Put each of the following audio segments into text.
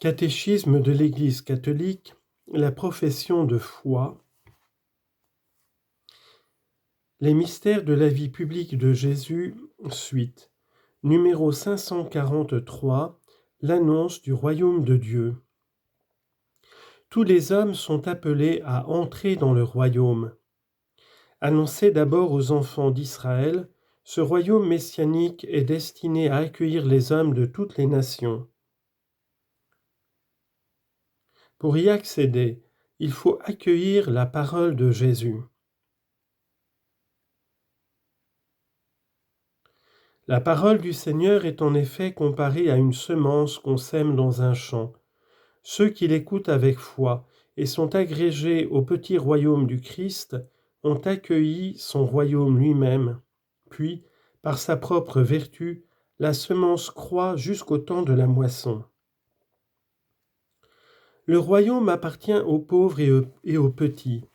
Catéchisme de l'Église catholique, la profession de foi, les mystères de la vie publique de Jésus, suite, numéro 543, l'annonce du royaume de Dieu. Tous les hommes sont appelés à entrer dans le royaume. Annoncé d'abord aux enfants d'Israël, ce royaume messianique est destiné à accueillir les hommes de toutes les nations. Pour y accéder, il faut accueillir la parole de Jésus. La parole du Seigneur est en effet comparée à une semence qu'on sème dans un champ. Ceux qui l'écoutent avec foi et sont agrégés au petit royaume du Christ ont accueilli son royaume lui-même. Puis, par sa propre vertu, la semence croît jusqu'au temps de la moisson. Le royaume appartient aux pauvres et aux petits,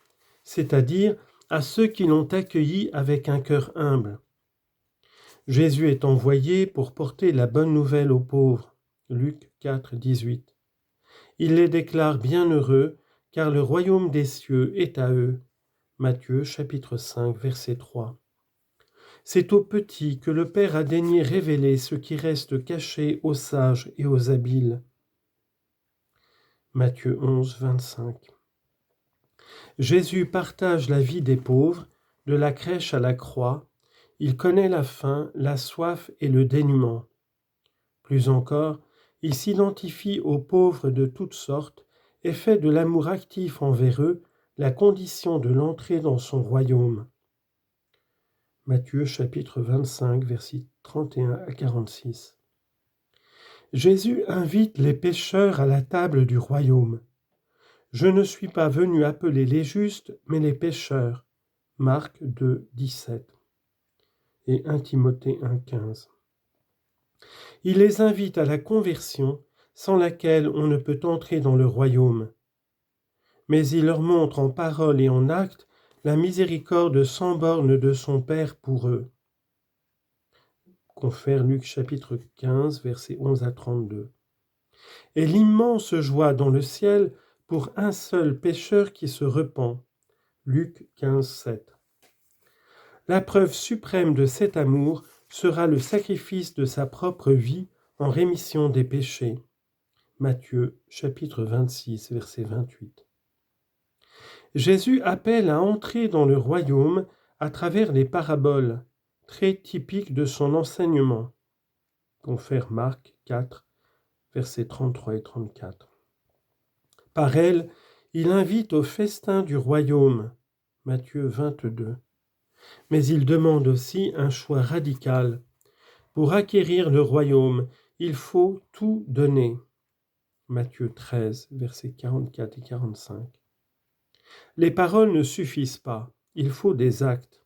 c'est-à-dire à ceux qui l'ont accueilli avec un cœur humble. Jésus est envoyé pour porter la bonne nouvelle aux pauvres. Luc 4, 18. Il les déclare bienheureux, car le royaume des cieux est à eux. Matthieu chapitre 5, verset 3. C'est aux petits que le Père a daigné révéler ce qui reste caché aux sages et aux habiles. Matthieu 11, 25. Jésus partage la vie des pauvres, de la crèche à la croix. Il connaît la faim, la soif et le dénuement. Plus encore, il s'identifie aux pauvres de toutes sortes et fait de l'amour actif envers eux la condition de l'entrée dans son royaume. Matthieu chapitre 25, versets 31 à 46. Jésus invite les pécheurs à la table du royaume. Je ne suis pas venu appeler les justes, mais les pécheurs. Marc 2, 17 et 1 Timothée 1, 15. Il les invite à la conversion, sans laquelle on ne peut entrer dans le royaume. Mais il leur montre en parole et en acte la miséricorde sans borne de son Père pour eux. Confère Luc chapitre 15, versets 11 à 32. Et l'immense joie dans le ciel pour un seul pécheur qui se repent. Luc 15, 7. La preuve suprême de cet amour sera le sacrifice de sa propre vie en rémission des péchés. Matthieu chapitre 26, verset 28. Jésus appelle à entrer dans le royaume à travers les paraboles, très typiques de son enseignement. Confère Marc 4, versets 33 et 34. Par elles, il invite au festin du royaume. Matthieu 22. Mais il demande aussi un choix radical. Pour acquérir le royaume, il faut tout donner. Matthieu 13, versets 44 et 45. Les paroles ne suffisent pas, il faut des actes.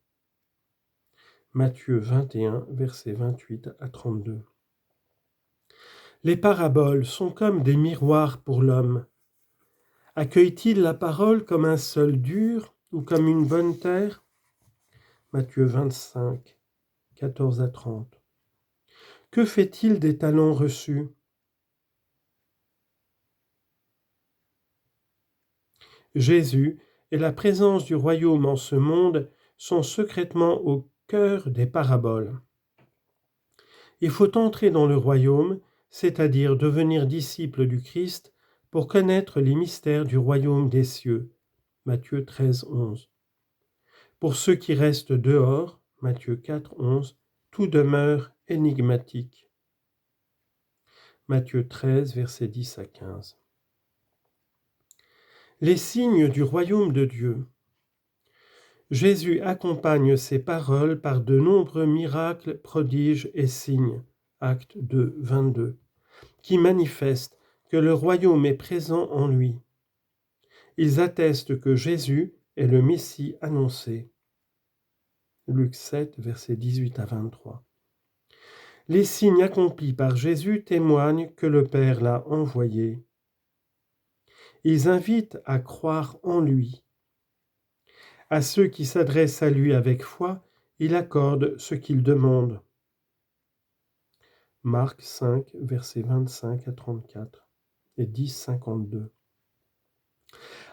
Matthieu 21, versets 28 à 32. Les paraboles sont comme des miroirs pour l'homme. Accueille-t-il la parole comme un sol dur ou comme une bonne terre? Matthieu 25, 14 à 30. Que fait-il des talents reçus? Jésus et la présence du royaume en ce monde sont secrètement au cœur des paraboles. Il faut entrer dans le royaume, c'est-à-dire devenir disciple du Christ, pour connaître les mystères du royaume des cieux. Matthieu 13, 11. Pour ceux qui restent dehors, Matthieu 4, 11, tout demeure énigmatique. Matthieu 13, versets 10 à 15. Les signes du royaume de Dieu. Jésus accompagne ses paroles par de nombreux miracles, prodiges et signes, Acte 2, 22, qui manifestent que le royaume est présent en lui. Ils attestent que Jésus est le Messie annoncé. Luc 7, versets 18 à 23. Les signes accomplis par Jésus témoignent que le Père l'a envoyé. Ils invitent à croire en lui. À ceux qui s'adressent à lui avec foi, il accorde ce qu'ils demandent. Marc 5, versets 25 à 34. et 10, 52.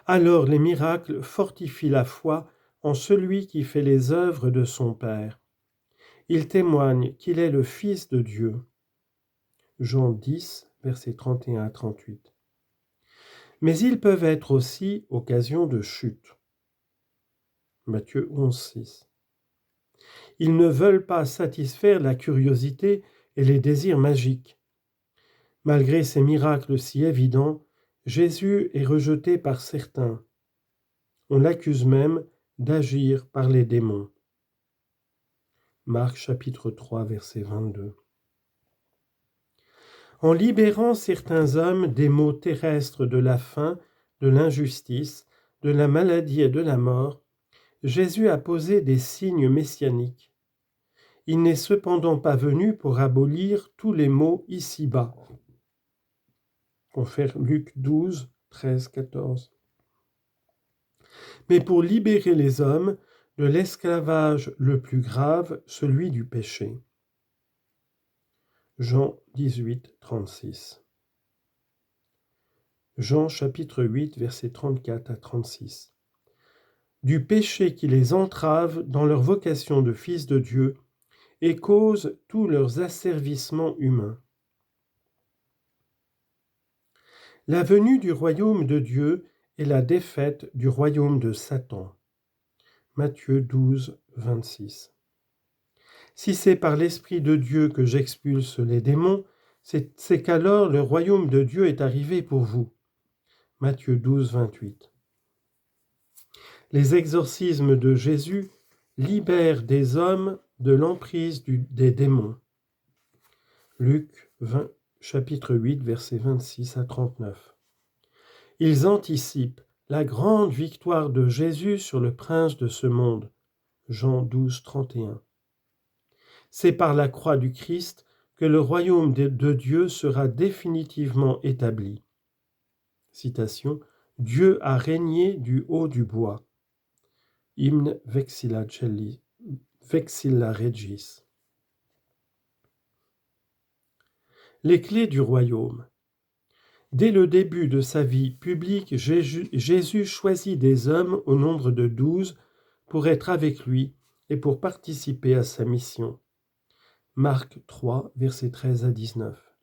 Alors les miracles fortifient la foi en celui qui fait les œuvres de son Père. Il témoigne qu'il est le Fils de Dieu. Jean 10, versets 31 à 38. Mais ils peuvent être aussi occasion de chute. Matthieu 11, 6. Ils ne veulent pas satisfaire la curiosité et les désirs magiques. Malgré ces miracles si évidents, Jésus est rejeté par certains. On l'accuse même d'agir par les démons. Marc chapitre 3, verset 22. En libérant certains hommes des maux terrestres de la faim, de l'injustice, de la maladie et de la mort, Jésus a posé des signes messianiques. Il n'est cependant pas venu pour abolir tous les maux ici-bas. Confère Luc 12, 13, 14. Mais pour libérer les hommes de l'esclavage le plus grave, celui du péché. Jean 18, 36. Jean chapitre 8, versets 34 à 36. Du péché qui les entrave dans leur vocation de fils de Dieu et cause tous leurs asservissements humains. La venue du royaume de Dieu et la défaite du royaume de Satan. Matthieu 12, 26. Si c'est par l'Esprit de Dieu que j'expulse les démons, c'est qu'alors le royaume de Dieu est arrivé pour vous. Matthieu 12, 28. Les exorcismes de Jésus libèrent des hommes de l'emprise des démons. Luc 20, chapitre 8, versets 26 à 39. Ils anticipent la grande victoire de Jésus sur le prince de ce monde. Jean 12, 31. C'est par la croix du Christ que le royaume de Dieu sera définitivement établi. Citation. Dieu a régné du haut du bois. Hymne Vexilla Regis. Les clés du royaume. Dès le début de sa vie publique, Jésus choisit des hommes au nombre de 12 pour être avec lui et pour participer à sa mission. Marc 3, versets 13 à 19.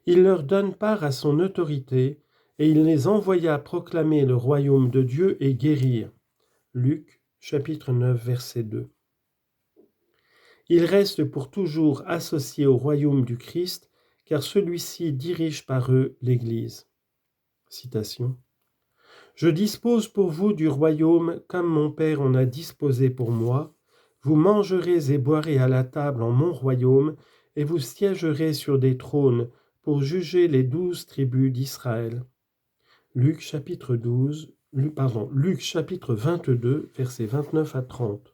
Il leur donne part à son autorité et il les envoya proclamer le royaume de Dieu et guérir. Luc, chapitre 9, verset 2. Ils restent pour toujours associés au royaume du Christ, car celui-ci dirige par eux l'Église. Citation. Je dispose pour vous du royaume comme mon Père en a disposé pour moi. Vous mangerez et boirez à la table en mon royaume, et vous siégerez sur des trônes pour juger les 12 tribus d'Israël. Luc chapitre 22, versets 29 à 30.